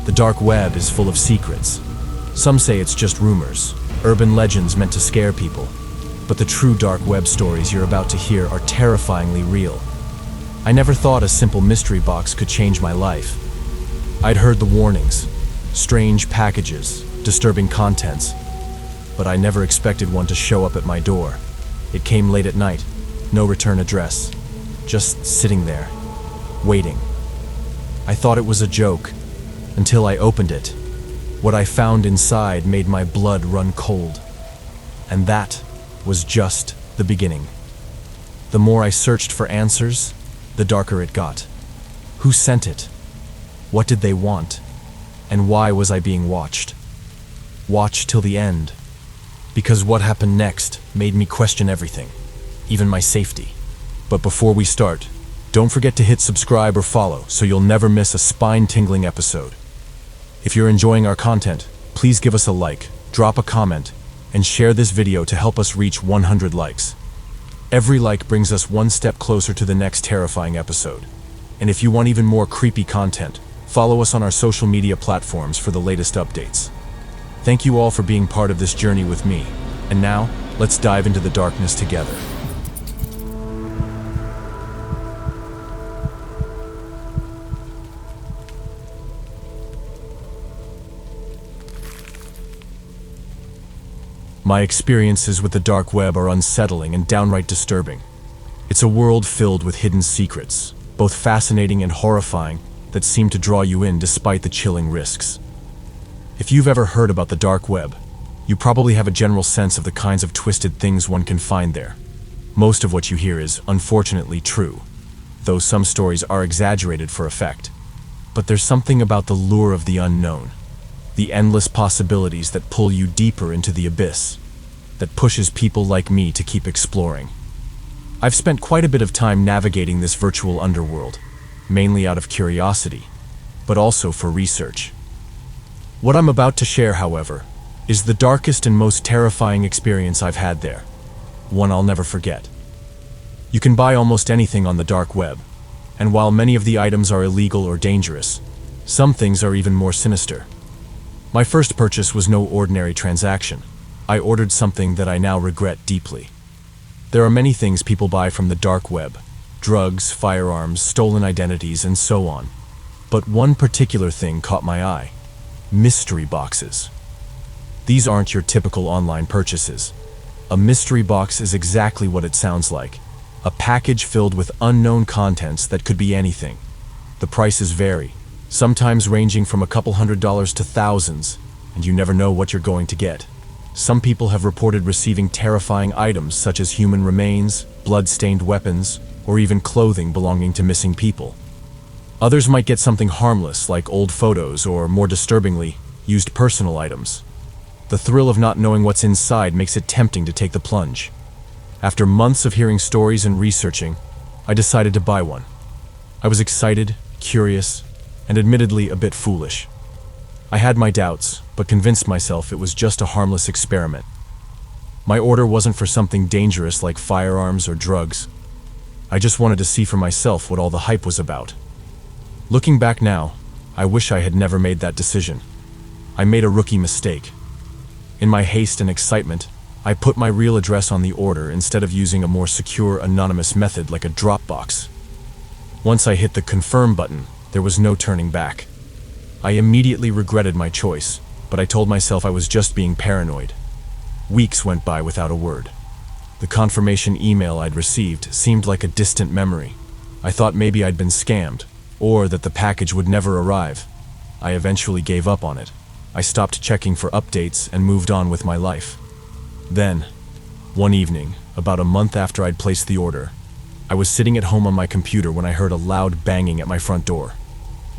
The dark web is full of secrets. Some say it's just rumors, urban legends meant to scare people. But the true dark web stories you're about to hear are terrifyingly real. I never thought a simple mystery box could change my life. I'd heard the warnings, strange packages, disturbing contents, but I never expected one to show up at my door. It came late at night, no return address, just sitting there, waiting. I thought it was a joke, until I opened it. What I found inside made my blood run cold. And that was just the beginning. The more I searched for answers, the darker it got. Who sent it? What did they want? And why was I being watched? Watch till the end. Because what happened next made me question everything, even my safety. But before we start, don't forget to hit subscribe or follow so you'll never miss a spine-tingling episode. If you're enjoying our content, please give us a like, drop a comment, and share this video to help us reach 100 likes. Every like brings us one step closer to the next terrifying episode. And if you want even more creepy content, follow us on our social media platforms for the latest updates. Thank you all for being part of this journey with me. And now, let's dive into the darkness together. My experiences with the dark web are unsettling and downright disturbing. It's a world filled with hidden secrets, both fascinating and horrifying, that seem to draw you in despite the chilling risks. If you've ever heard about the dark web, you probably have a general sense of the kinds of twisted things one can find there. Most of what you hear is, unfortunately, true, though some stories are exaggerated for effect. But there's something about the lure of the unknown, the endless possibilities that pull you deeper into the abyss, that pushes people like me to keep exploring. I've spent quite a bit of time navigating this virtual underworld, mainly out of curiosity, but also for research. What I'm about to share, however, is the darkest and most terrifying experience I've had there, one I'll never forget. You can buy almost anything on the dark web, and while many of the items are illegal or dangerous, some things are even more sinister. My first purchase was no ordinary transaction. I ordered something that I now regret deeply. There are many things people buy from the dark web: drugs, firearms, stolen identities, and so on. But one particular thing caught my eye: mystery boxes. These aren't your typical online purchases. A mystery box is exactly what it sounds like: a package filled with unknown contents that could be anything. The prices vary, sometimes ranging from a couple $100s to thousands, and you never know what you're going to get. Some people have reported receiving terrifying items such as human remains, blood-stained weapons, or even clothing belonging to missing people. Others might get something harmless like old photos or, more disturbingly, used personal items. The thrill of not knowing what's inside makes it tempting to take the plunge. After months of hearing stories and researching, I decided to buy one. I was excited, curious, and admittedly a bit foolish. I had my doubts, but convinced myself it was just a harmless experiment. My order wasn't for something dangerous like firearms or drugs. I just wanted to see for myself what all the hype was about. Looking back now, I wish I had never made that decision. I made a rookie mistake. In my haste and excitement, I put my real address on the order instead of using a more secure, anonymous method like a Dropbox. Once I hit the confirm button, there was no turning back. I immediately regretted my choice, but I told myself I was just being paranoid. Weeks went by without a word. The confirmation email I'd received seemed like a distant memory. I thought maybe I'd been scammed, or that the package would never arrive. I eventually gave up on it. I stopped checking for updates and moved on with my life. Then, one evening, about a month after I'd placed the order, I was sitting at home on my computer when I heard a loud banging at my front door.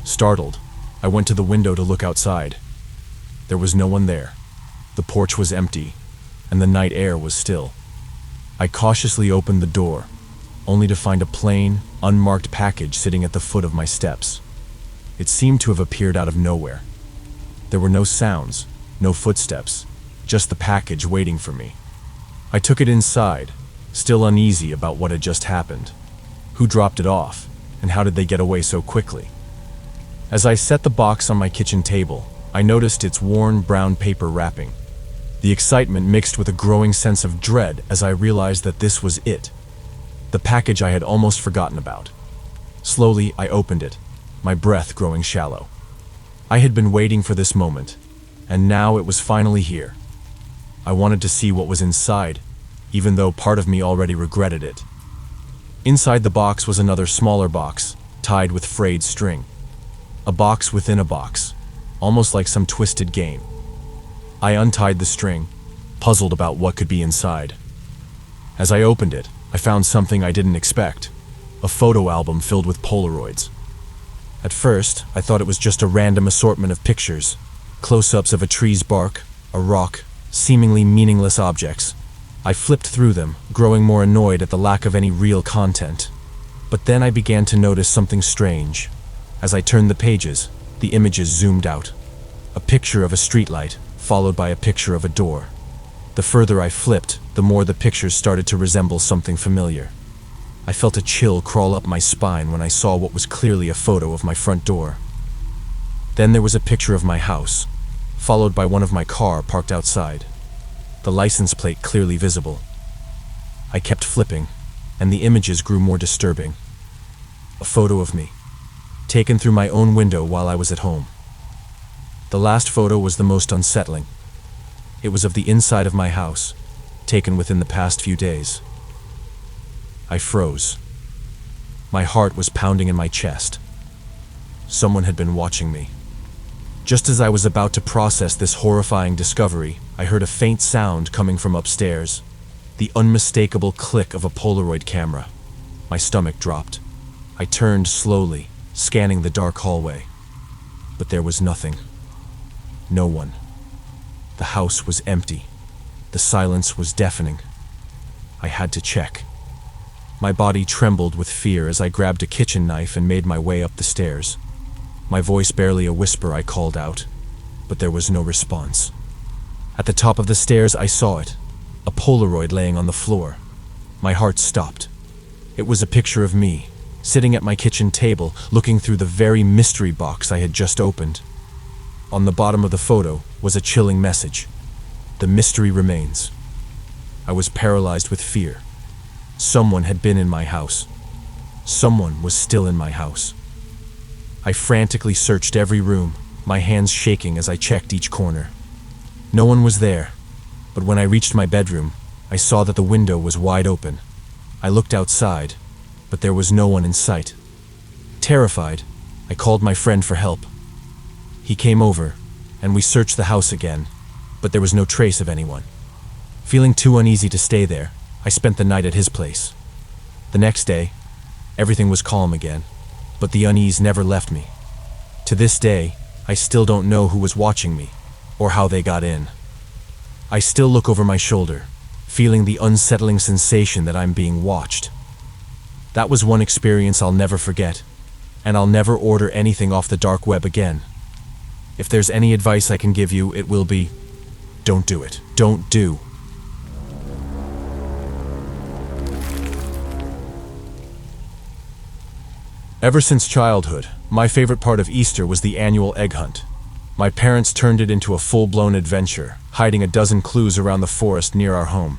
Startled, I went to the window to look outside. There was no one there. The porch was empty, and the night air was still. I cautiously opened the door, only to find a plain, unmarked package sitting at the foot of my steps. It seemed to have appeared out of nowhere. There were no sounds, no footsteps, just the package waiting for me. I took it inside, still uneasy about what had just happened. Who dropped it off, and how did they get away so quickly? As I set the box on my kitchen table, I noticed its worn brown paper wrapping. The excitement mixed with a growing sense of dread as I realized that this was it, the package I had almost forgotten about. Slowly, I opened it, my breath growing shallow. I had been waiting for this moment, and now it was finally here. I wanted to see what was inside, even though part of me already regretted it. Inside the box was another smaller box, tied with frayed string. A box within a box, almost like some twisted game. I untied the string, puzzled about what could be inside. As I opened it, I found something I didn't expect, a photo album filled with Polaroids. At first, I thought it was just a random assortment of pictures, close-ups of a tree's bark, a rock, seemingly meaningless objects. I flipped through them, growing more annoyed at the lack of any real content. But then I began to notice something strange. As I turned the pages, the images zoomed out. A picture of a streetlight, followed by a picture of a door. The further I flipped, the more the pictures started to resemble something familiar. I felt a chill crawl up my spine when I saw what was clearly a photo of my front door. Then there was a picture of my house, followed by one of my car parked outside, the license plate clearly visible. I kept flipping, and the images grew more disturbing. A photo of me, taken through my own window while I was at home. The last photo was the most unsettling. It was of the inside of my house, taken within the past few days. I froze. My heart was pounding in my chest. Someone had been watching me. Just as I was about to process this horrifying discovery, I heard a faint sound coming from upstairs, the unmistakable click of a Polaroid camera. My stomach dropped. I turned slowly, scanning the dark hallway. But there was nothing. No one. The house was empty. The silence was deafening. I had to check. My body trembled with fear as I grabbed a kitchen knife and made my way up the stairs. My voice barely a whisper, I called out, but there was no response. At the top of the stairs, I saw it, a Polaroid laying on the floor. My heart stopped. It was a picture of me, sitting at my kitchen table, looking through the very mystery box I had just opened. On the bottom of the photo was a chilling message. The mystery remains. I was paralyzed with fear. Someone had been in my house. Someone was still in my house. I frantically searched every room, my hands shaking as I checked each corner. No one was there, but when I reached my bedroom, I saw that the window was wide open. I looked outside, but there was no one in sight. Terrified, I called my friend for help. He came over, and we searched the house again, but there was no trace of anyone. Feeling too uneasy to stay there, I spent the night at his place. The next day, everything was calm again, but the unease never left me. To this day, I still don't know who was watching me, or how they got in. I still look over my shoulder, feeling the unsettling sensation that I'm being watched. That was one experience I'll never forget, and I'll never order anything off the dark web again. If there's any advice I can give you, it will be, don't do it. Don't do. Ever since childhood, my favorite part of Easter was the annual egg hunt. My parents turned it into a full-blown adventure, hiding a dozen clues around the forest near our home.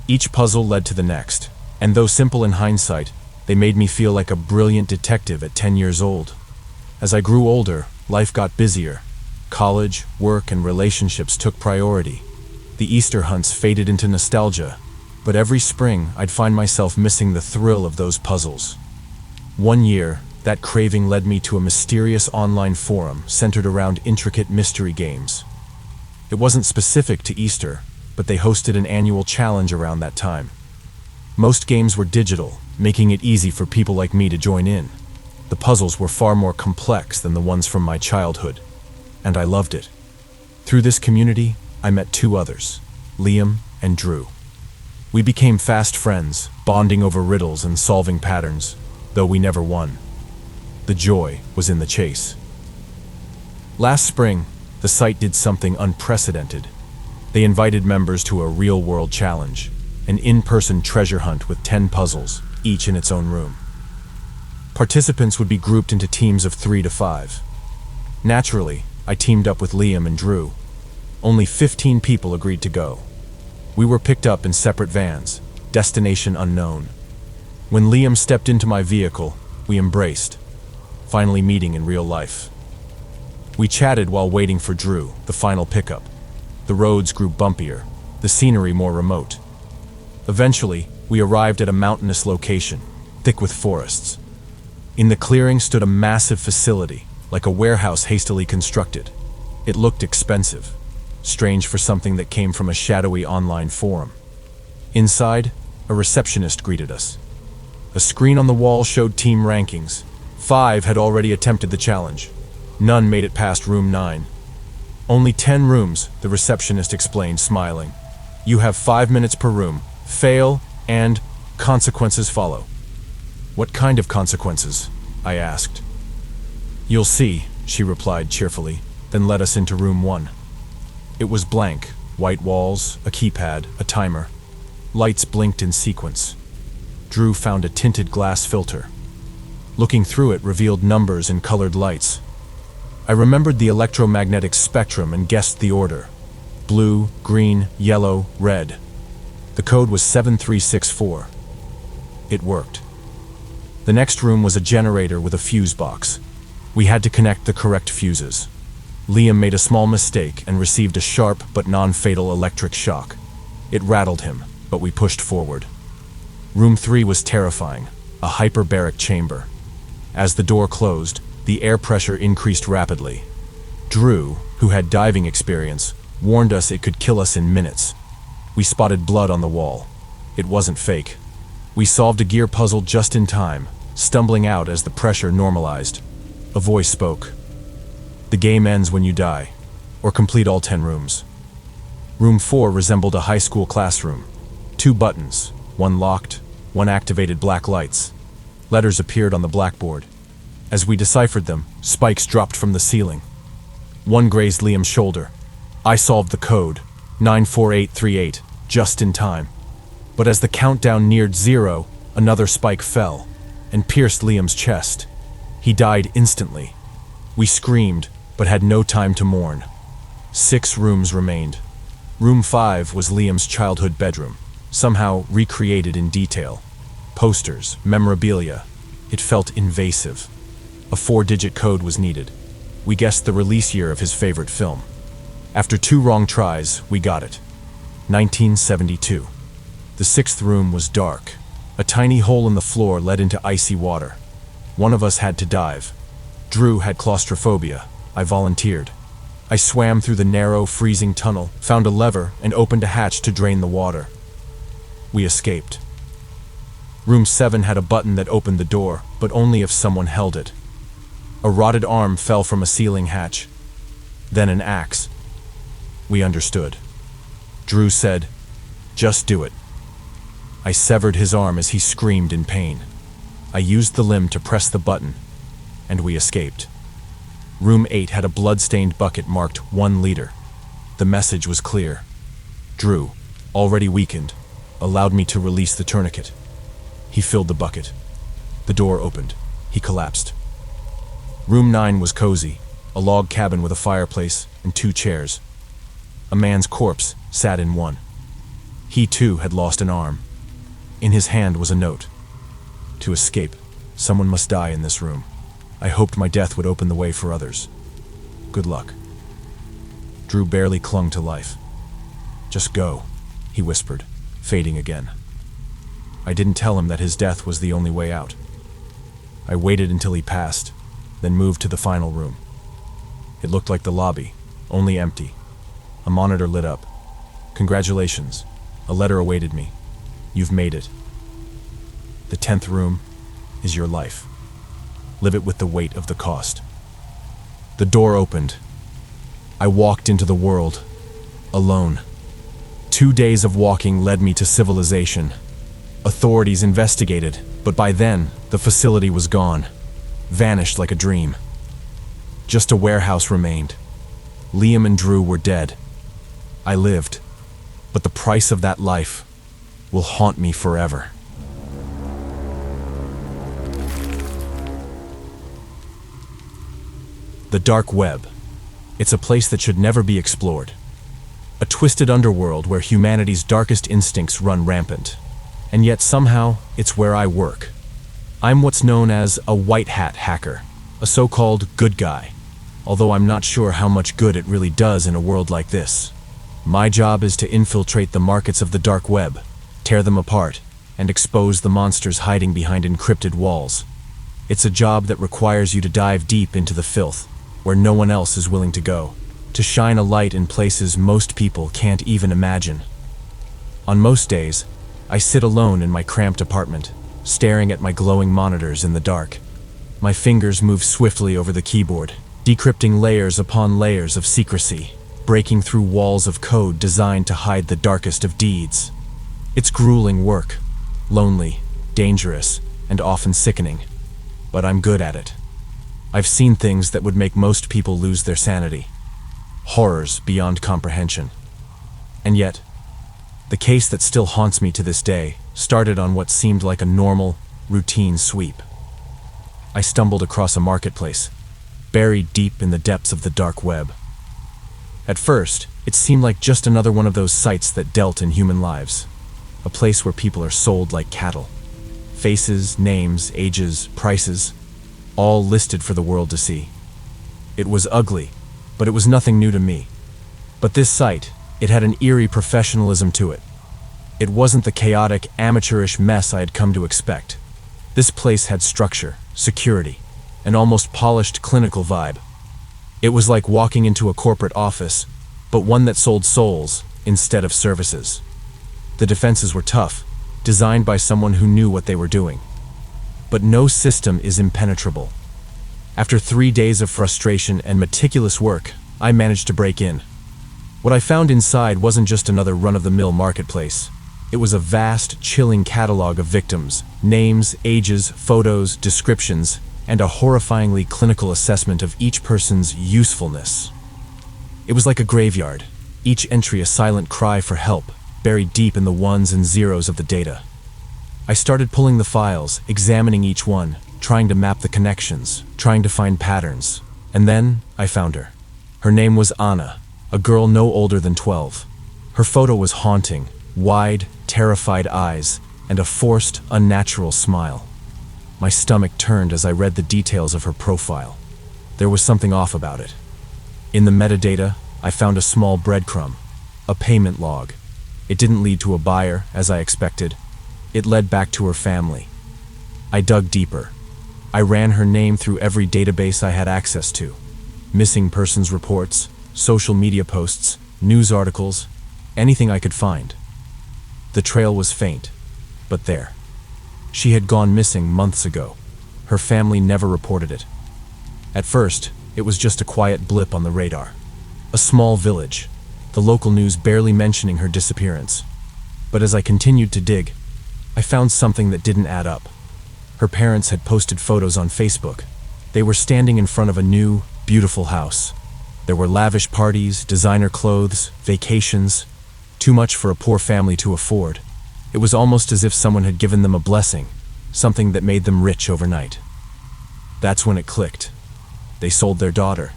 Each puzzle led to the next, and though simple in hindsight, they made me feel like a brilliant detective at 10 years old. As I grew older, life got busier. College, work, and relationships took priority. The Easter hunts faded into nostalgia, but every spring I'd find myself missing the thrill of those puzzles. One year, that craving led me to a mysterious online forum centered around intricate mystery games. It wasn't specific to Easter, but they hosted an annual challenge around that time. Most games were digital, making it easy for people like me to join in. The puzzles were far more complex than the ones from my childhood, and I loved it. Through this community, I met two others, Liam and Drew. We became fast friends, bonding over riddles and solving patterns, though we never won. The joy was in the chase. Last spring, the site did something unprecedented. They invited members to a real-world challenge, an in-person treasure hunt with 10 puzzles, each in its own room. Participants would be grouped into teams of 3 to 5, Naturally, I teamed up with Liam and Drew. Only 15 people agreed to go. We were picked up in separate vans, destination unknown. When Liam stepped into my vehicle, we embraced, finally meeting in real life. We chatted while waiting for Drew, the final pickup. The roads grew bumpier, the scenery more remote. Eventually, we arrived at a mountainous location, thick with forests. In the clearing stood a massive facility, like a warehouse hastily constructed. It looked expensive, strange for something that came from a shadowy online forum. Inside, a receptionist greeted us. A screen on the wall showed team rankings. 5 had already attempted the challenge. None made it past room 9. Only 10 rooms, the receptionist explained, smiling. You have 5 minutes per room. Fail, and consequences follow. What kind of consequences? I asked. You'll see, she replied cheerfully, then led us into room 1. It was blank, white walls, a keypad, a timer. Lights blinked in sequence. Drew found a tinted glass filter. Looking through it revealed numbers and colored lights. I remembered the electromagnetic spectrum and guessed the order. Blue, green, yellow, red. The code was 7364. It worked. The next room was a generator with a fuse box. We had to connect the correct fuses. Liam made a small mistake and received a sharp but non-fatal electric shock. It rattled him, but we pushed forward. Room 3 was terrifying, a hyperbaric chamber. As the door closed, the air pressure increased rapidly. Drew, who had diving experience, warned us it could kill us in minutes. We spotted blood on the wall. It wasn't fake. We solved a gear puzzle just in time, stumbling out as the pressure normalized. A voice spoke. The game ends when you die, or complete all 10 rooms. Room 4 resembled a high school classroom. 2 buttons, one locked, one activated black lights. Letters appeared on the blackboard. As we deciphered them, spikes dropped from the ceiling. One grazed Liam's shoulder. I solved the code, 94838, just in time. But as the countdown neared 0, another spike fell and pierced Liam's chest. He died instantly. We screamed, but had no time to mourn. 6 rooms remained. Room 5 was Liam's childhood bedroom, somehow recreated in detail. Posters, memorabilia. It felt invasive. A 4-digit code was needed. We guessed the release year of his favorite film. After 2 wrong tries, we got it. 1972. The 6th room was dark. A tiny hole in the floor led into icy water. One of us had to dive. Drew had claustrophobia. I volunteered. I swam through the narrow, freezing tunnel, found a lever, and opened a hatch to drain the water. We escaped. Room 7 had a button that opened the door, but only if someone held it. A rotted arm fell from a ceiling hatch. Then an axe. We understood. Drew said, "Just do it." I severed his arm as he screamed in pain. I used the limb to press the button, and we escaped. Room 8 had a blood-stained bucket marked 1 liter. The message was clear. Drew, already weakened, allowed me to release the tourniquet. He filled the bucket. The door opened. He collapsed. Room 9 was cozy, a log cabin with a fireplace and 2 chairs. A man's corpse sat in one. He too had lost an arm. In his hand was a note. To escape, someone must die in this room. I hoped my death would open the way for others. Good luck. Drew barely clung to life. "Just go," he whispered, fading again. I didn't tell him that his death was the only way out. I waited until he passed, then moved to the final room. It looked like the lobby, only empty. A monitor lit up. "Congratulations. A letter awaited me. You've made it. The 10th room is your life. Live it with the weight of the cost." The door opened. I walked into the world, alone. 2 days of walking led me to civilization. Authorities investigated, but by then, the facility was gone, vanished like a dream. Just a warehouse remained. Liam and Drew were dead. I lived, but the price of that life will haunt me forever. The dark web. It's a place that should never be explored. A twisted underworld where humanity's darkest instincts run rampant. And yet somehow, it's where I work. I'm what's known as a white hat hacker, a so-called good guy, although I'm not sure how much good it really does in a world like this. My job is to infiltrate the markets of the dark web, tear them apart, and expose the monsters hiding behind encrypted walls. It's a job that requires you to dive deep into the filth, where no one else is willing to go, to shine a light in places most people can't even imagine. On most days, I sit alone in my cramped apartment, staring at my glowing monitors in the dark. My fingers move swiftly over the keyboard, decrypting layers upon layers of secrecy, breaking through walls of code designed to hide the darkest of deeds. It's grueling work, lonely, dangerous, and often sickening, but I'm good at it. I've seen things that would make most people lose their sanity. Horrors beyond comprehension. And yet, the case that still haunts me to this day started on what seemed like a normal, routine sweep. I stumbled across a marketplace, buried deep in the depths of the dark web. At first, it seemed like just another one of those sites that dealt in human lives. A place where people are sold like cattle. Faces, names, ages, prices, all listed for the world to see. It was ugly, but it was nothing new to me. But this site, it had an eerie professionalism to it. It wasn't the chaotic, amateurish mess I had come to expect. This place had structure, security, an almost polished clinical vibe. It was like walking into a corporate office, but one that sold souls instead of services. The defenses were tough, designed by someone who knew what they were doing. But no system is impenetrable. After 3 days of frustration and meticulous work, I managed to break in. What I found inside wasn't just another run-of-the-mill marketplace. It was a vast, chilling catalog of victims, names, ages, photos, descriptions, and a horrifyingly clinical assessment of each person's usefulness. It was like a graveyard, each entry a silent cry for help, buried deep in the ones and zeros of the data. I started pulling the files, examining each one, trying to map the connections, trying to find patterns. And then I found her. Her name was Anna, a girl no older than 12. Her photo was haunting, wide, terrified eyes, and a forced, unnatural smile. My stomach turned as I read the details of her profile. There was something off about it. In the metadata, I found a small breadcrumb, a payment log. It didn't lead to a buyer, as I expected. It led back to her family. I dug deeper. I ran her name through every database I had access to. Missing persons reports, social media posts, news articles, anything I could find. The trail was faint, but there. She had gone missing months ago. Her family never reported it. At first, it was just a quiet blip on the radar. A small village, the local news barely mentioning her disappearance. But as I continued to dig, I found something that didn't add up. Her parents had posted photos on Facebook. They were standing in front of a new, beautiful house. There were lavish parties, designer clothes, vacations, too much for a poor family to afford. It was almost as if someone had given them a blessing, something that made them rich overnight. That's when it clicked. They sold their daughter,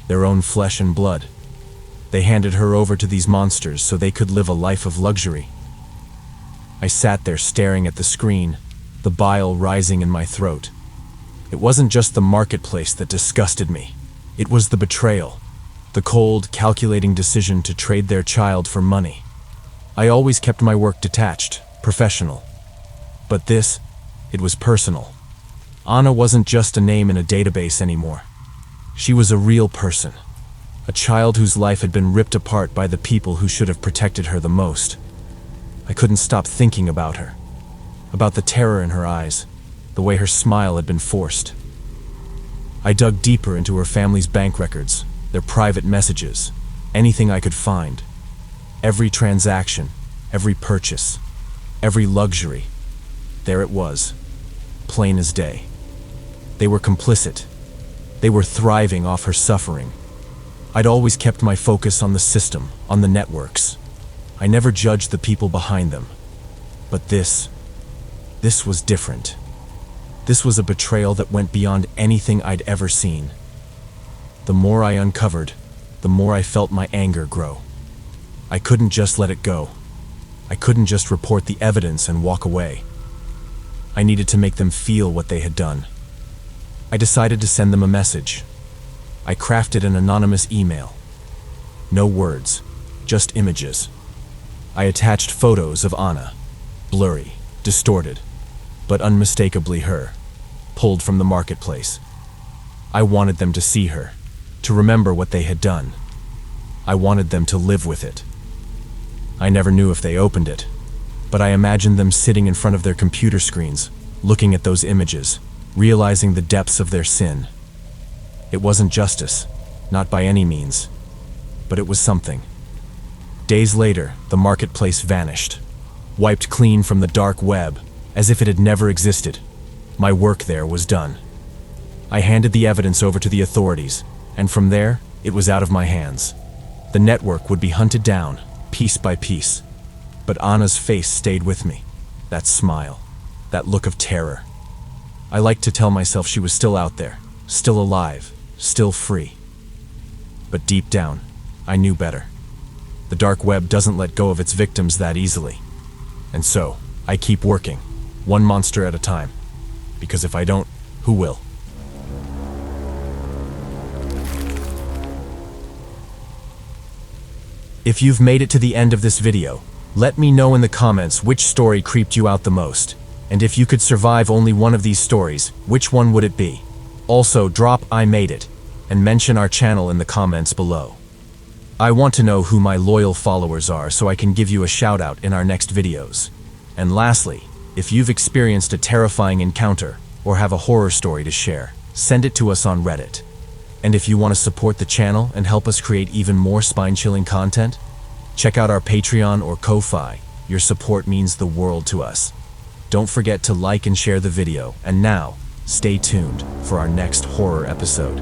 their own flesh and blood. They handed her over to these monsters so they could live a life of luxury. I sat there staring at the screen, the bile rising in my throat. It wasn't just the marketplace that disgusted me. It was the betrayal, the cold, calculating decision to trade their child for money. I always kept my work detached, professional. But this, it was personal. Anna wasn't just a name in a database anymore. She was a real person. A child whose life had been ripped apart by the people who should have protected her the most. I couldn't stop thinking about her. About the terror in her eyes, the way her smile had been forced. I dug deeper into her family's bank records, their private messages, anything I could find. Every transaction, every purchase, every luxury. There it was, plain as day. They were complicit. They were thriving off her suffering. I'd always kept my focus on the system, on the networks. I never judged the people behind them. But this was different. This was a betrayal that went beyond anything I'd ever seen. The more I uncovered, the more I felt my anger grow. I couldn't just let it go. I couldn't just report the evidence and walk away. I needed to make them feel what they had done. I decided to send them a message. I crafted an anonymous email. No words, just images. I attached photos of Anna, blurry, distorted, but unmistakably her, pulled from the marketplace. I wanted them to see her, to remember what they had done. I wanted them to live with it. I never knew if they opened it, but I imagined them sitting in front of their computer screens, looking at those images, realizing the depths of their sin. It wasn't justice, not by any means, but it was something. Days later, the marketplace vanished, wiped clean from the dark web, as if it had never existed. My work there was done. I handed the evidence over to the authorities, and from there, it was out of my hands. The network would be hunted down, piece by piece. But Anna's face stayed with me. That smile, that look of terror. I liked to tell myself she was still out there, still alive, still free. But deep down, I knew better. The dark web doesn't let go of its victims that easily. And so, I keep working, one monster at a time. Because if I don't, who will? If you've made it to the end of this video, let me know in the comments which story creeped you out the most. And if you could survive only one of these stories, which one would it be? Also, drop "I made it" and mention our channel in the comments below. I want to know who my loyal followers are so I can give you a shout out in our next videos. And lastly, if you've experienced a terrifying encounter or have a horror story to share, send it to us on Reddit. And if you want to support the channel and help us create even more spine-chilling content, check out our Patreon or Ko-Fi. Your support means the world to us. Don't forget to like and share the video, and now, stay tuned for our next horror episode.